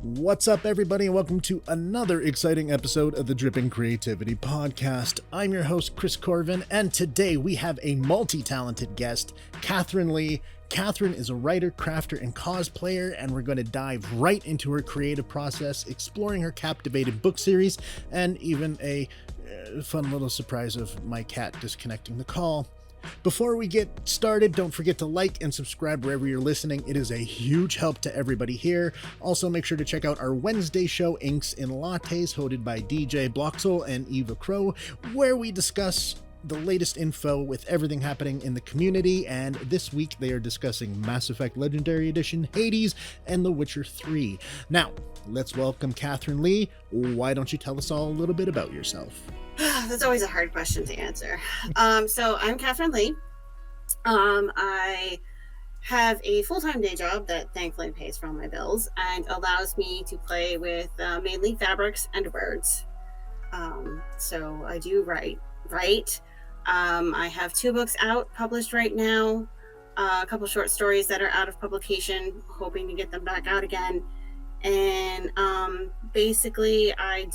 What's up, everybody, and welcome to another exciting episode of the Dripping Creativity Podcast. I'm your host, Chris Corvan, and today we have a multi-talented guest, Cathryn Leigh. Cathryn is a writer, crafter, and cosplayer, and we're going to dive right into her creative process, exploring her captivating book series, and even a fun little surprise of my cat disconnecting the call. Before we get started, don't forget to like and subscribe wherever you're listening. It is a huge help to everybody here. Also, make sure to check out our Wednesday show, Inks and Lattes, hosted by DJ Bloxel and Eva Crow, where we discuss the latest info with everything happening in the community. And this week, they are discussing Mass Effect Legendary Edition, Hades, and The Witcher 3. Now, let's welcome Cathryn Leigh. Why don't you tell us all a little bit about yourself? That's always a hard question to answer. So I'm Cathryn Leigh. I have a full-time day job that thankfully pays for all my bills and allows me to play with mainly fabrics and birds. So I do write. I have 2 books out, published right now, a couple short stories that are out of publication, hoping to get them back out again. And basically I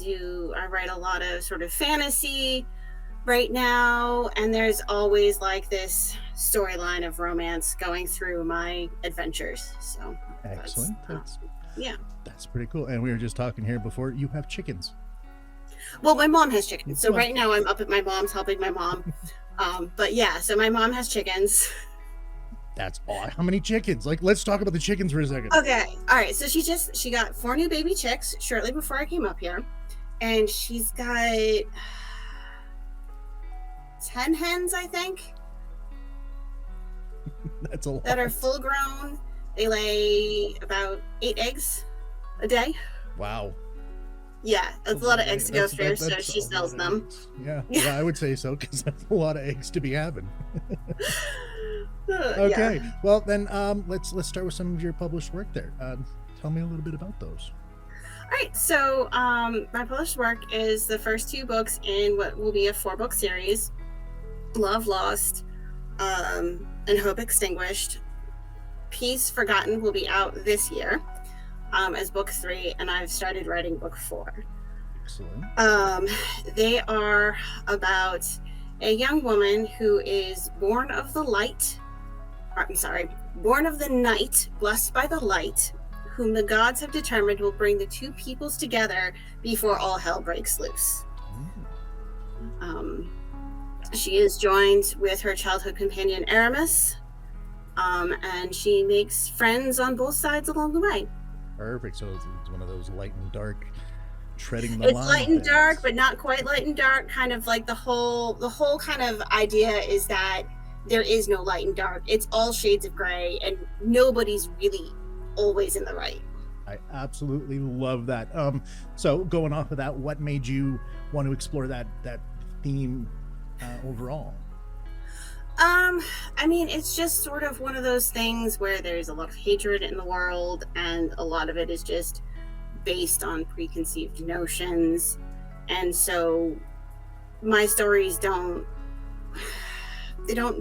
write a lot of sort of fantasy right now, and there's always like this storyline of romance going through my adventures. So excellent. That's pretty cool. And we were just talking here before, you have chickens. Well, my mom has chickens, so right now I'm up at my mom's helping my mom. But yeah, so my mom has chickens. That's odd. How many chickens? Like, let's talk about the chickens for a second. Okay. All right. So she got 4 new baby chicks shortly before I came up here. And she's got 10 hens, I think. That's a lot. That are full grown. They lay about 8 eggs a day. Wow. Yeah. That's a lot of eggs to go through. So she sells them. Yeah, I would say so, because that's a lot of eggs to be having. Okay, yeah. Well then, let's start with some of your published work there. Tell me a little bit about those. All right, so my published work is the first 2 books in what will be a 4-book series: Love Lost, and Hope Extinguished. Peace Forgotten will be out this year as book 3, and I've started writing book 4. Excellent. They are about a young woman who is born of the night, blessed by the light, whom the gods have determined will bring the 2 peoples together before all hell breaks loose. She is joined with her childhood companion Aramis, and she makes friends on both sides along the way. Perfect. So it's one of those light and dark, treading the line. It's light and dark, but not quite light and dark. Kind of like the whole kind of idea is that there is no light and dark. It's all shades of gray, and nobody's really always in the right. I absolutely love that. So going off of that, what made you want to explore that theme overall? I mean, it's just sort of one of those things where there's a lot of hatred in the world, and a lot of it is just based on preconceived notions. And so my stories don't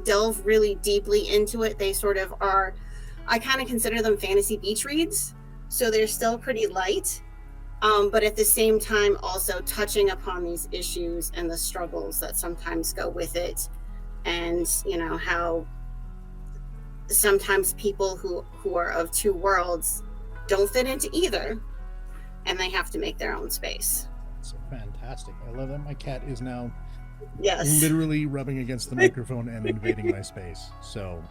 delve really deeply into it. They sort of are, I kind of consider them fantasy beach reads. So they're still pretty light, but at the same time also touching upon these issues and the struggles that sometimes go with it. And, you know, how sometimes people who are of 2 worlds don't fit into either, and they have to make their own space. So fantastic. I love that. My cat is now Yes. literally rubbing against the microphone and invading my space. So,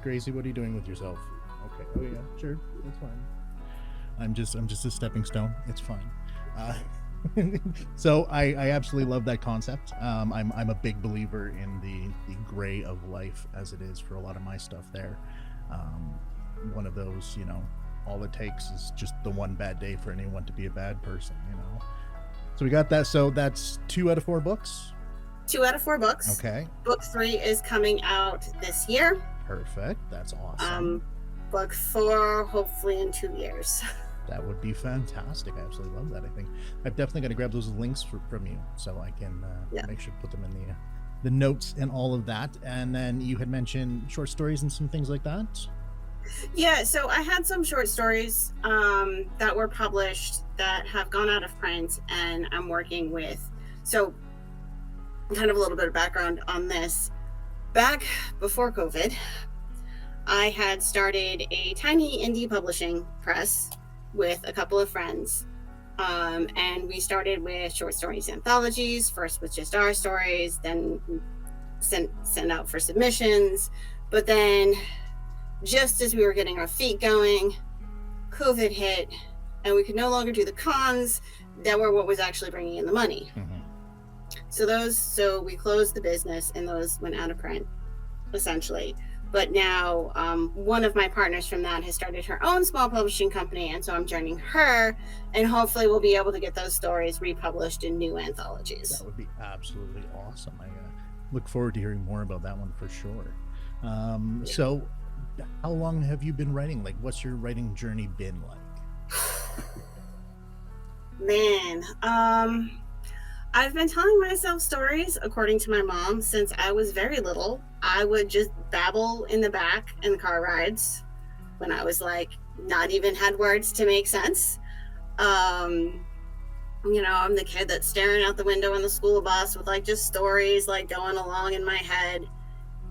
Gracie, what are you doing with yourself? Okay. Oh yeah, sure. That's fine. I'm just a stepping stone. It's fine. So I absolutely love that concept. I'm a big believer in the gray of life, as it is for a lot of my stuff there. One of those, you know, all it takes is just the one bad day for anyone to be a bad person, you know. So we got that. So that's 2 out of 4 books. 2 out of 4 books. Okay. Book 3 is coming out this year. Perfect. That's awesome. Book 4 hopefully in 2 years. That would be fantastic. I absolutely love that. I think I'm definitely going to grab those links from you so I can make sure to put them in the notes and all of that. And then you had mentioned short stories and some things like that. Yeah, so I had some short stories that were published that have gone out of print, and I'm working with. So, kind of a little bit of background on this. Back before COVID, I had started a tiny indie publishing press with a couple of friends. And we started with short stories anthologies, first with just our stories, then send out for submissions. But then, just as we were getting our feet going, COVID hit, and we could no longer do the cons that were what was actually bringing in the money. Mm-hmm. So we closed the business, and those went out of print, essentially. But now one of my partners from that has started her own small publishing company, and so I'm joining her, and hopefully we'll be able to get those stories republished in new anthologies. That would be absolutely awesome. I look forward to hearing more about that one for sure. So how long have you been writing? Like, what's your writing journey been like? Man, I've been telling myself stories according to my mom since I was very little. I would just babble in the back in the car rides when I was like not even had words to make sense. I'm the kid that's staring out the window in the school bus with like just stories like going along in my head.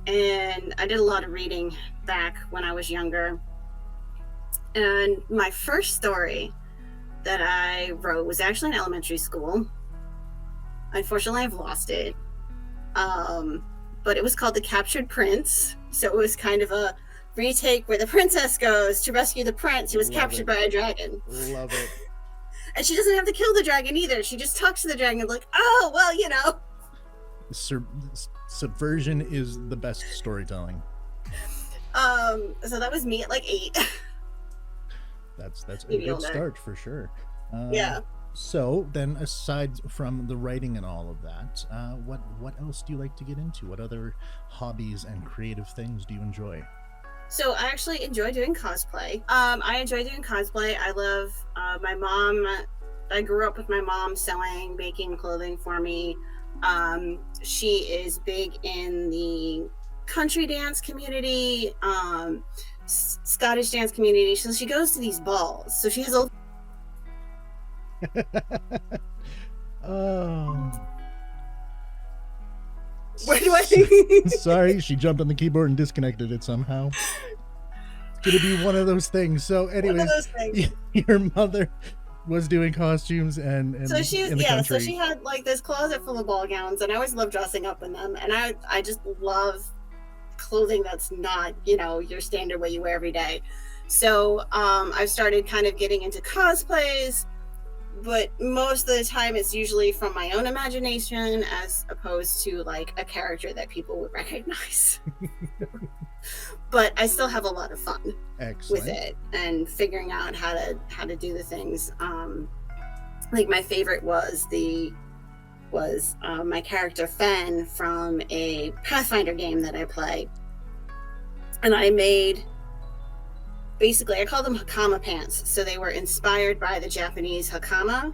And I did a lot of reading back when I was younger. And my first story that I wrote was actually in elementary school. Unfortunately, I've lost it. But it was called The Captured Prince. So it was kind of a retake where the princess goes to rescue the prince who was captured by a dragon. Love it. And she doesn't have to kill the dragon either. She just talks to the dragon like, oh, well, Subversion is the best storytelling. So that was me at like 8. That's a good start for sure. Yeah. So then, aside from the writing and all of that, what else do you like to get into? What other hobbies and creative things do you enjoy? So I actually enjoy doing cosplay. I enjoy doing cosplay. I love my mom. I grew up with my mom sewing, making clothing for me. She is big in the country dance community, Scottish dance community. So she goes to these balls. So she has a Oh. Where do I Sorry, she jumped on the keyboard and disconnected it somehow. It's gonna be one of those things. So anyways, your mother was doing costumes and so she was, country. So she had like this closet full of ball gowns, and I always loved dressing up in them, and I just love clothing that's not your standard way you wear every day. So I've started kind of getting into cosplays, but most of the time it's usually from my own imagination as opposed to like a character that people would recognize. But I still have a lot of fun with it and figuring out how to do the things. Like my favorite was my character Fen from a Pathfinder game that I play, and I made. Basically, I call them hakama pants. So they were inspired by the Japanese hakama,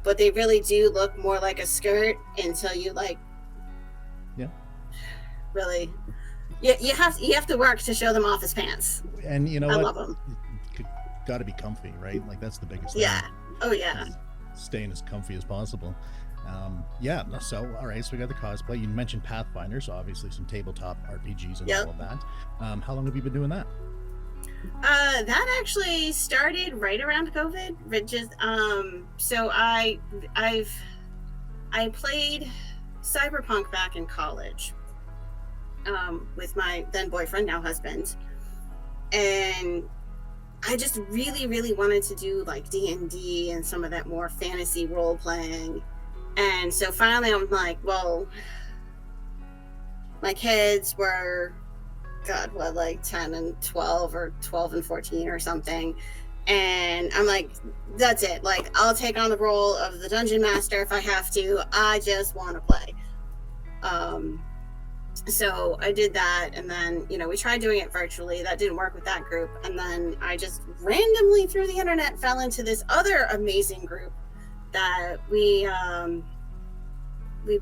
but they really do look more like a skirt until you really, you have to work to show them off as pants. And I love them. Got to be comfy, right? Like that's the biggest thing. Yeah. Oh yeah. Staying as comfy as possible. So all right, so we got the cosplay. You mentioned Pathfinder, so obviously some tabletop RPGs and all of that. How long have you been doing that? That actually started right around COVID. So I played Cyberpunk back in college with my then boyfriend, now husband, and I just really, really wanted to do like D&D and some of that more fantasy role playing. And so finally I'm like, well, my kids were like 10 and 12 or 12 and 14 or something, and I'm like, that's it, like I'll take on the role of the dungeon master if I have to. I just want to play. So I did that, and then we tried doing it virtually. That didn't work with that group, and then I just randomly through the internet fell into this other amazing group that we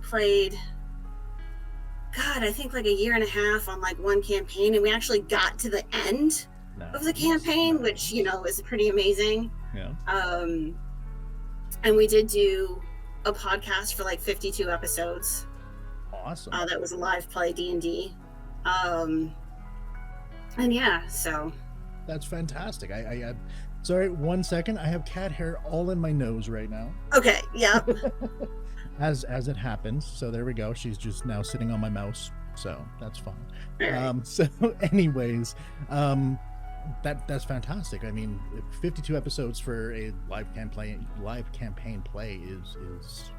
played God, I think like a year and a half on like one campaign, and we actually got to the end of the campaign, which, you know, is pretty amazing. Yeah. And we did do a podcast for like 52 episodes. Awesome. That was a live play D&D. And yeah, so. That's fantastic. I sorry, 1 second. I have cat hair all in my nose right now. Okay, yeah. as it happens. So there we go. She's just now sitting on my mouse. So that's fine. Right. So anyways, that's fantastic. I mean, 52 episodes for a live campaign play is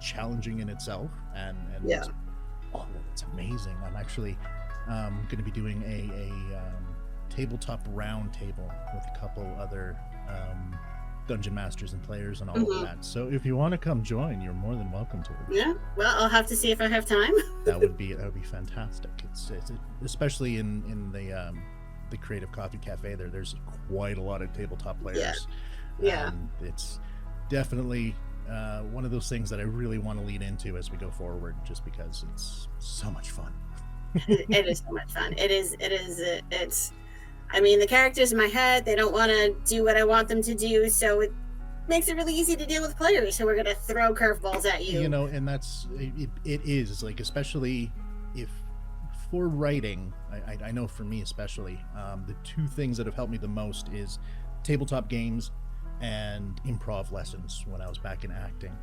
challenging in itself, and yeah. It's amazing. I'm actually going to be doing a tabletop round table with a couple other dungeon masters and players and all of that. So if you want to come join, you're more than welcome to. Yeah, well, I'll have to see if I have time. that would be fantastic. It's especially in the Creative Coffee Cafe. There's quite a lot of tabletop players. Yeah. It's definitely one of those things that I really want to lead into as we go forward, just because it's so much fun. It is so much fun. It's I mean, the characters in my head, they don't want to do what I want them to do, so it makes it really easy to deal with players. So we're going to throw curveballs at you. You know, and it is like, especially if for writing, I know for me especially, the two things that have helped me the most is tabletop games and improv lessons when I was back in acting.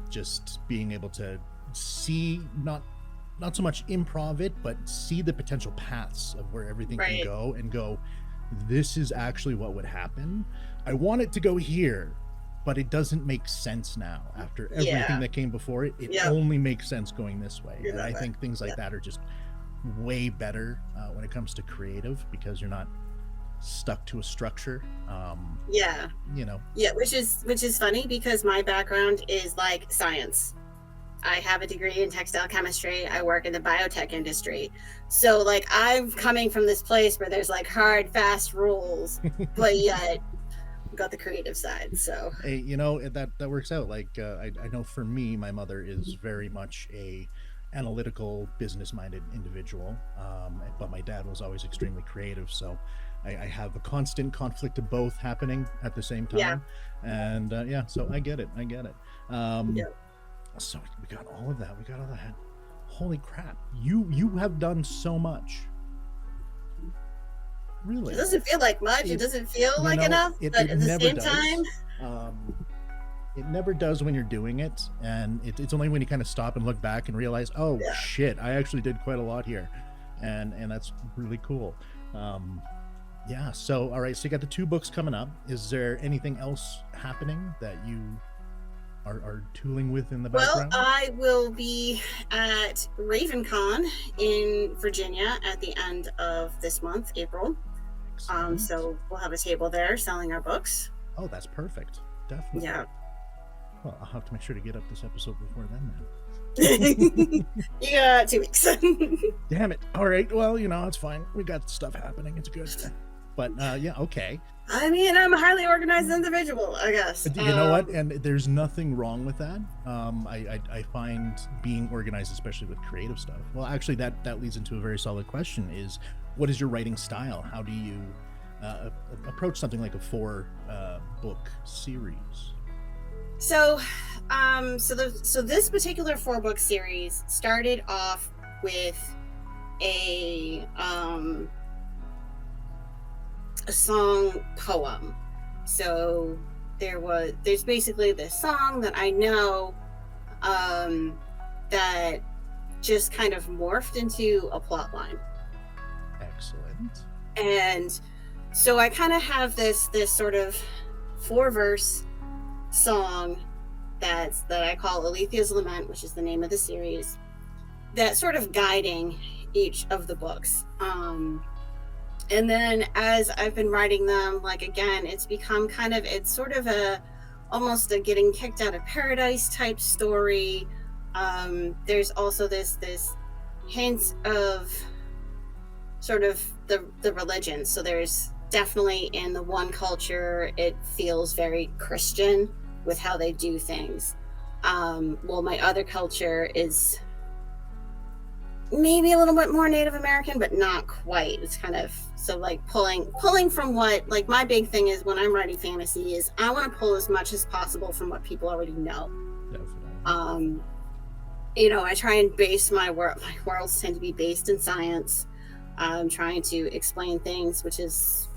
Just being able to see, not so much improv it, but see the potential paths of where everything can go, and go, this is actually what would happen. I want it to go here, but it doesn't make sense now after everything that came before it. It only makes sense going this way. And I think things like that are just way better when it comes to creative, because you're not stuck to a structure. You know. Yeah, which is funny, because my background is like science. I have a degree in textile chemistry. I work in the biotech industry. So like, I'm coming from this place where there's like hard, fast rules, but yet got the creative side. So hey, you know, that works out. Like I know for me, my mother is very much a analytical, business-minded individual, but my dad was always extremely creative. So I have a constant conflict of both happening at the same time. And so I get it. So we got all of that. Holy crap. You have done so much. Really? It doesn't feel like much. It doesn't feel like enough. But at the same time, it never does when you're doing it. And it's only when you kind of stop and look back and realize, oh, shit, I actually did quite a lot here. And that's really cool. So, all right. So you got the 2 books coming up. Is there anything else happening that you are tooling with in the background? Well, I will be at RavenCon in Virginia at the end of this month, April. Excellent. So we'll have a table there selling our books. Oh, that's perfect. Definitely. Yeah. Well, I'll have to make sure to get up this episode before then. You got 2 weeks. Damn it. All right. Well, you know, it's fine. We got stuff happening. It's good. But okay. I mean, I'm a highly organized individual, I guess. You know what? And there's nothing wrong with that. I find being organized, especially with creative stuff. Well, actually, that leads into a very solid question: is what is your writing style? How do you approach something like a 4-book series? So this particular 4-book series started off with a song poem. So there's basically this song that I know that just kind of morphed into a plot line. Excellent. And so I kind of have this sort of 4-verse song that I call Alethia's Lament, which is the name of the series, that's sort of guiding each of the books. And then as I've been writing them, like, again, it's become it's sort of almost a getting kicked out of paradise type story. There's also this hint of sort of the religion. So there's definitely, in the one culture, it feels very Christian with how they do things. Well, my other culture is maybe a little bit more Native American, but not quite. It's kind of so like pulling from what, like, my big thing is when I'm writing fantasy is I want to pull as much as possible from what people already know. Definitely. I try and base my worlds tend to be based in science. I'm trying to explain things, which is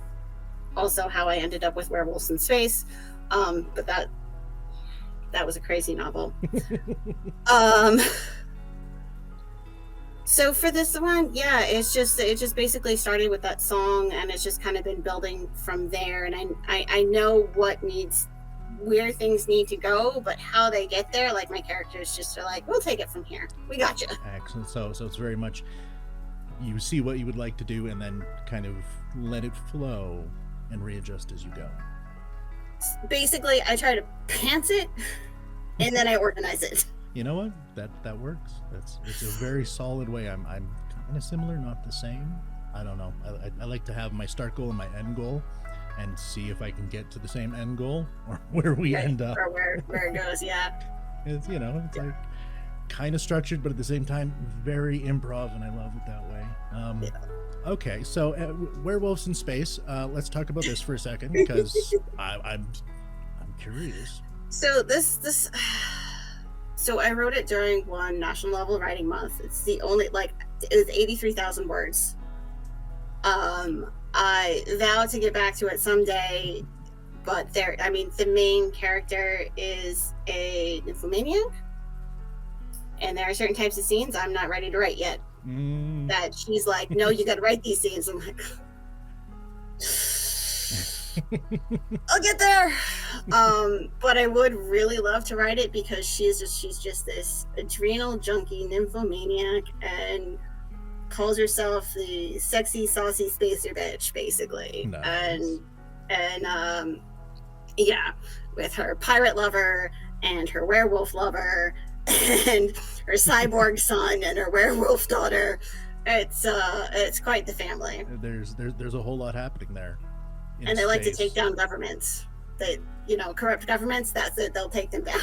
also how I ended up with Werewolves in Space. But that was a crazy novel. So for this one, yeah, it just basically started with that song, and it's just kind of been building from there. And I know where things need to go, but how they get there, like, my characters just are like, we'll take it from here. We got you. Excellent. So it's very much you see what you would like to do and then kind of let it flow and readjust as you go. Basically, I try to pants it and then I organize it. You know what? That works. It's a very solid way. I'm kind of similar, not the same. I don't know. I like to have my start goal and my end goal, and see if I can get to the same end goal or where we end up. Or where it goes, yeah. It's like kind of structured, but at the same time very improv, and I love it that way. Okay, so Werewolves in Space. Let's talk about this for a second, because I'm curious. So I wrote it during one National Level Writing Month. It's the only, it was 83,000 words. I vow to get back to it someday, but the main character is a nymphomaniac, and there are certain types of scenes I'm not ready to write yet. That she's like, no, you got to write these scenes. I'm like, I'll get there. But I would really love to write it, because she's just this adrenal junkie nymphomaniac and calls herself the sexy, saucy spacer bitch, basically. Nice. And with her pirate lover and her werewolf lover and her cyborg son and her werewolf daughter. It's quite the family. There's a whole lot happening there. And they like to take down governments. Corrupt governments. That's it. They'll take them down.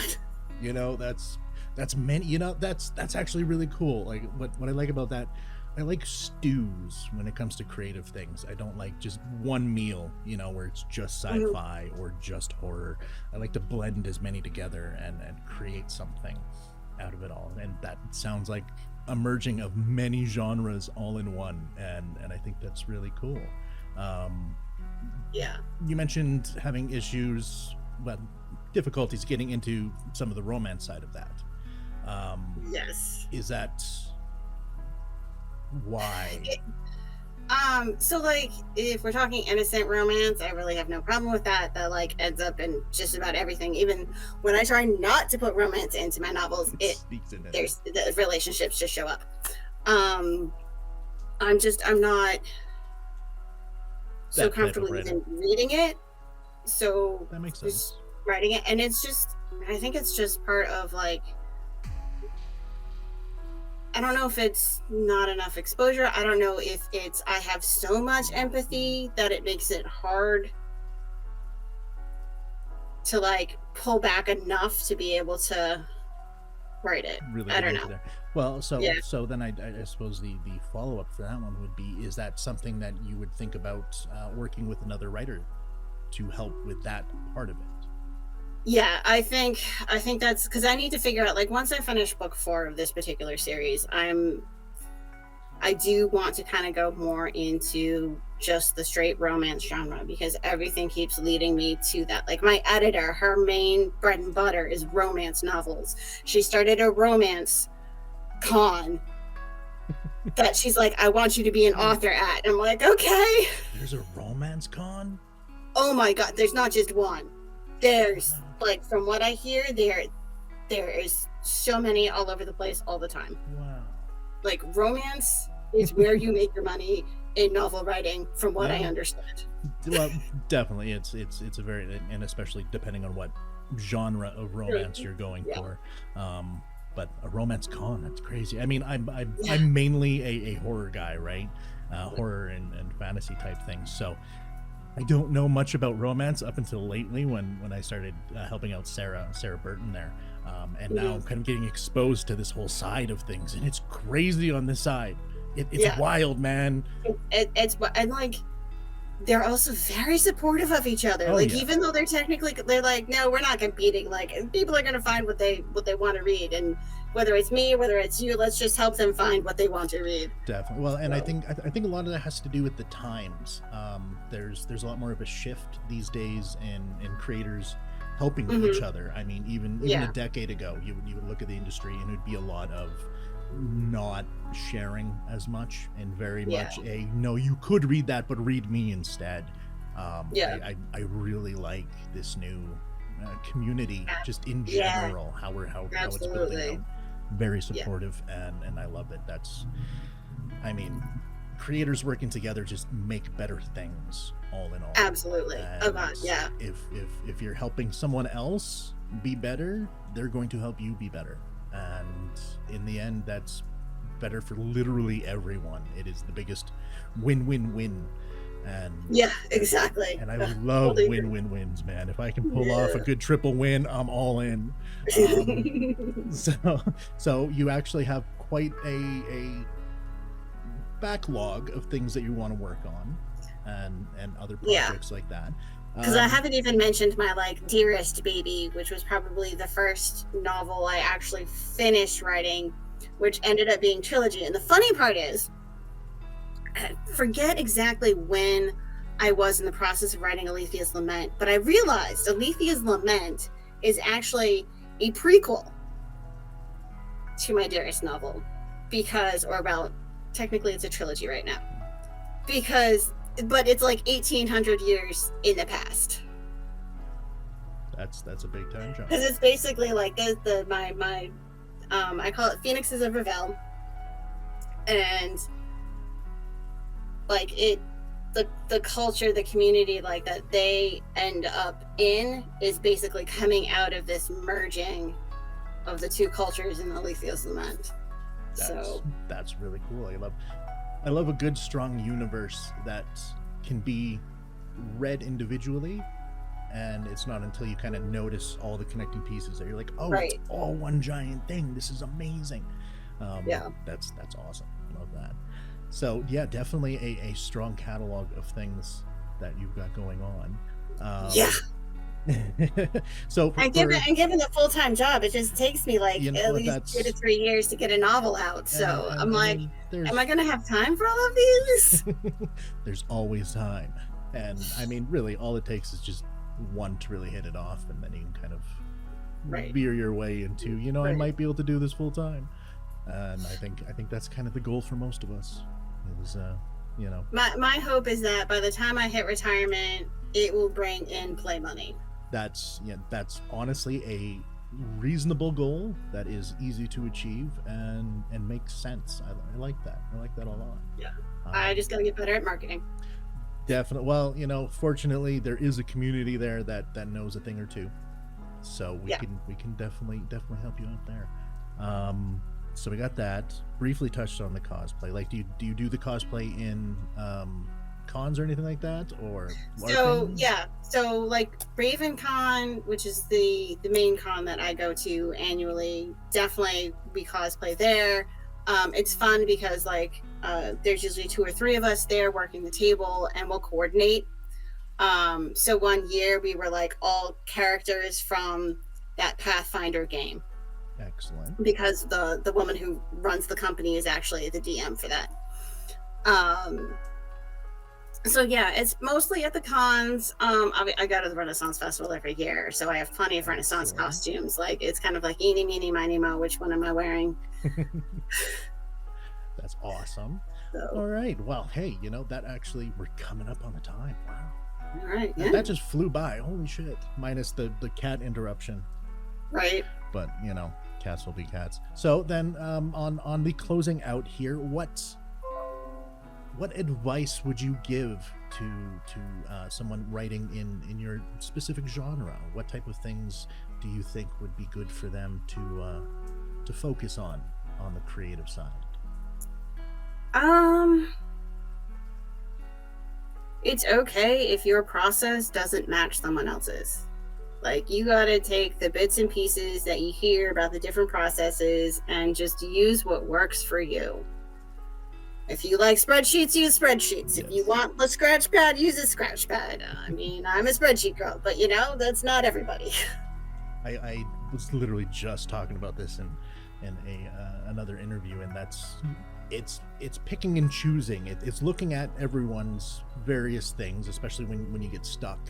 That's many. That's actually really cool. Like what I like about that. I like stews when it comes to creative things. I don't like just one meal, where it's just sci-fi or just horror. I like to blend as many together and create something out of it all. And that sounds like a merging of many genres all in one. And I think that's really cool. Yeah. You mentioned having issues, difficulties getting into some of the romance side of that. Yes. Is that why? So if we're talking innocent romance, I really have no problem with that. That ends up in just about everything. Even when I try not to put romance into my novels, the relationships just show up. I'm not so comfortable even reading it. So that makes sense. Writing it, and I think it's just part of I don't know if it's not enough exposure. I don't know if I have so much empathy that it makes it hard to pull back enough to be able to write it. Really, I don't know. There. Well, so then I suppose the follow-up for that one would be, is that something that you would think about working with another writer to help with that part of it? Yeah, I think that's because I need to figure out, once I finish book 4 of this particular series, I do want to kind of go more into just the straight romance genre, because everything keeps leading me to that. My editor, her main bread and butter is romance novels. She started a romance con that she's like, I want you to be an author at. And I'm like, okay. There's a romance con? Oh my God, there's not just one. There's from what I hear, there is so many all over the place all the time. Wow. Romance is where you make your money in novel writing, from what I understand. Well, definitely, it's a very, and especially depending on what genre of romance you're going for. But a romance con, that's crazy. I mean, I'm mainly a horror guy, right? Horror and fantasy type things. So I don't know much about romance up until lately when I started helping out Sarah Burton there. And now I'm kind of getting exposed to this whole side of things, and it's crazy on this side. It's wild, man. It's and like they're also very supportive of each other. Even though they're like, no, we're not competing. Like people are gonna find what they want to read, and whether it's me, whether it's you, let's just help them find what they want to read. Definitely. Well, and I think a lot of that has to do with the times. There's a lot more of a shift these days in creators helping each other. I mean, even a decade ago, you would look at the industry and it would be a lot of not sharing as much and very much no, you could read that, but read me instead. I really like this new community just in general, how it's building out. Very supportive, and I love it. Creators working together just make better things all in all. Absolutely. And if you're helping someone else be better, they're going to help you be better, and in the end that's better for literally everyone. It is the biggest win-win-win. And exactly. And I love win-win-wins, man. If I can pull off a good triple win, I'm all in. So you actually have quite a backlog of things that you want to work on, and other projects like that. Because I haven't even mentioned my Dearest Baby, which was probably the first novel I actually finished writing, which ended up being trilogy. And the funny part is, I forget exactly when I was in the process of writing Alethea's Lament, but I realized Alethea's Lament is actually a prequel to my Dearest novel, technically it's a trilogy right now, but it's 1800 years in the past. That's a big time jump. Because it's basically my I call it Phoenixes of Revel, and the culture, the community that they end up in is basically coming out of this merging of the two cultures in Alethea's Lament. That's really cool. I love a good strong universe that can be read individually, and it's not until you kind of notice all the connecting pieces that you're like, it's all one giant thing. This is amazing. That's awesome. I love that. So definitely a strong catalog of things that you've got going on. So given the full-time job, it just takes me at least 2 to 3 years to get a novel out. So am I gonna have time for all of these? There's always time. And really all it takes is just one to really hit it off, and then you can kind of veer your way into, I might be able to do this full time. And I think that's kind of the goal for most of us. Is my hope is that by the time I hit retirement, it will bring in play money. That's honestly a reasonable goal that is easy to achieve and makes sense. I like that. I like that a lot. I just gotta get better at marketing. Definitely. Well, fortunately there is a community there that knows a thing or two, so we can definitely help you out there. So we got that. Briefly touched on the cosplay. Do you do the cosplay in cons or anything like that, or so BravenCon, which is the main con that I go to annually, definitely we cosplay there. It's fun because there's usually 2 or 3 of us there working the table, and we'll coordinate. So one year we were all characters from that Pathfinder game. Excellent. Because the woman who runs the company is actually the DM for that. So it's mostly at the cons. I go to the Renaissance Festival every year, so I have plenty of Renaissance costumes. It's kind of eeny, meeny, miny, mo, which one am I wearing? That's awesome. All right. Well, hey, that actually, we're coming up on the time. Wow. All right. That just flew by. Holy shit. Minus the cat interruption. Right. But, cats will be cats. So then on the closing out here, what advice would you give to someone writing in your specific genre? What type of things do you think would be good for them to focus on the creative side? it's okay if your process doesn't match someone else's. Like, you got to take the bits and pieces that you hear about the different processes and just use what works for you. If you like spreadsheets, use spreadsheets. Yes. If you want the scratch pad, use a scratch pad. I mean, I'm a spreadsheet girl, but that's not everybody. I was literally just talking about this in another interview, and it's picking and choosing. It's looking at everyone's various things, especially when you get stuck.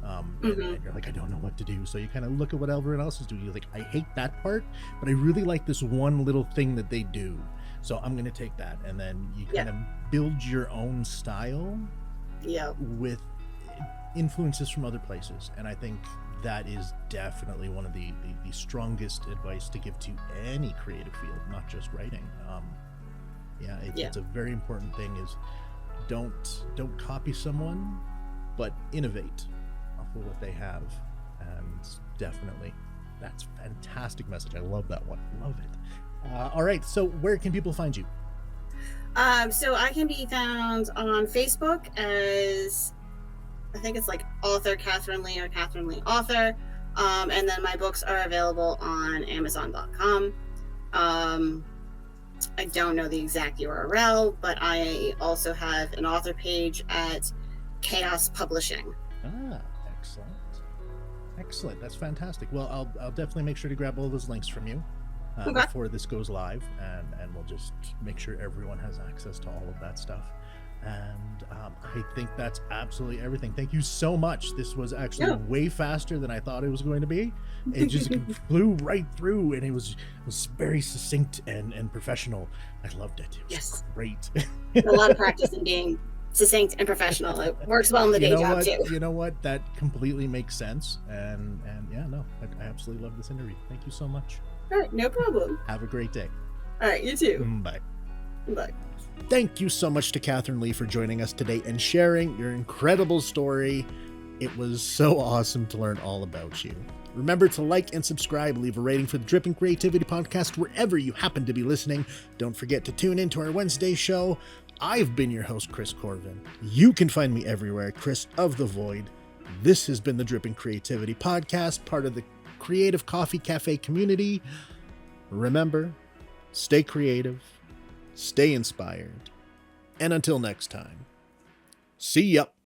And you're like, I don't know what to do. So you kind of look at what everyone else is doing. You're like, I hate that part, but I really like this one little thing that they do. So I'm going to take that. And then you kind of build your own style with influences from other places. And I think that is definitely one of the strongest advice to give to any creative field, not just writing. It's a very important thing is don't copy someone, but innovate off of what they have. And definitely that's a fantastic message. I love that one. Love it. All right. So where can people find you? So I can be found on Facebook as, I think it's like author Cathryn Leigh or Cathryn Leigh author. And then my books are available on Amazon.com. I don't know the exact URL, but I also have an author page at Chaos Publishing. Excellent. That's fantastic. Well, I'll definitely make sure to grab all those links from you before this goes live, and we'll just make sure everyone has access to all of that stuff. And I think that's absolutely everything. Thank you so much. This was actually way faster than I thought it was going to be. It just flew right through, and it was very succinct and professional. I loved it. It was great. A lot of practice in being succinct and professional. It works well in the day job too. You know what? That completely makes sense. And I absolutely love this interview. Thank you so much. All right, no problem. Have a great day. All right, you too. Bye. Bye. Thank you so much to Cathryn Leigh for joining us today and sharing your incredible story. It was so awesome to learn all about you. Remember to like and subscribe, leave a rating for the Dripping Creativity Podcast wherever you happen to be listening. Don't forget to tune in to our Wednesday show. I've been your host, Chris Corvan. You can find me everywhere, Chris of the Void. This has been the Dripping Creativity Podcast, part of the Creative Coffee Cafe community. Remember, stay creative, stay inspired, and until next time, see ya.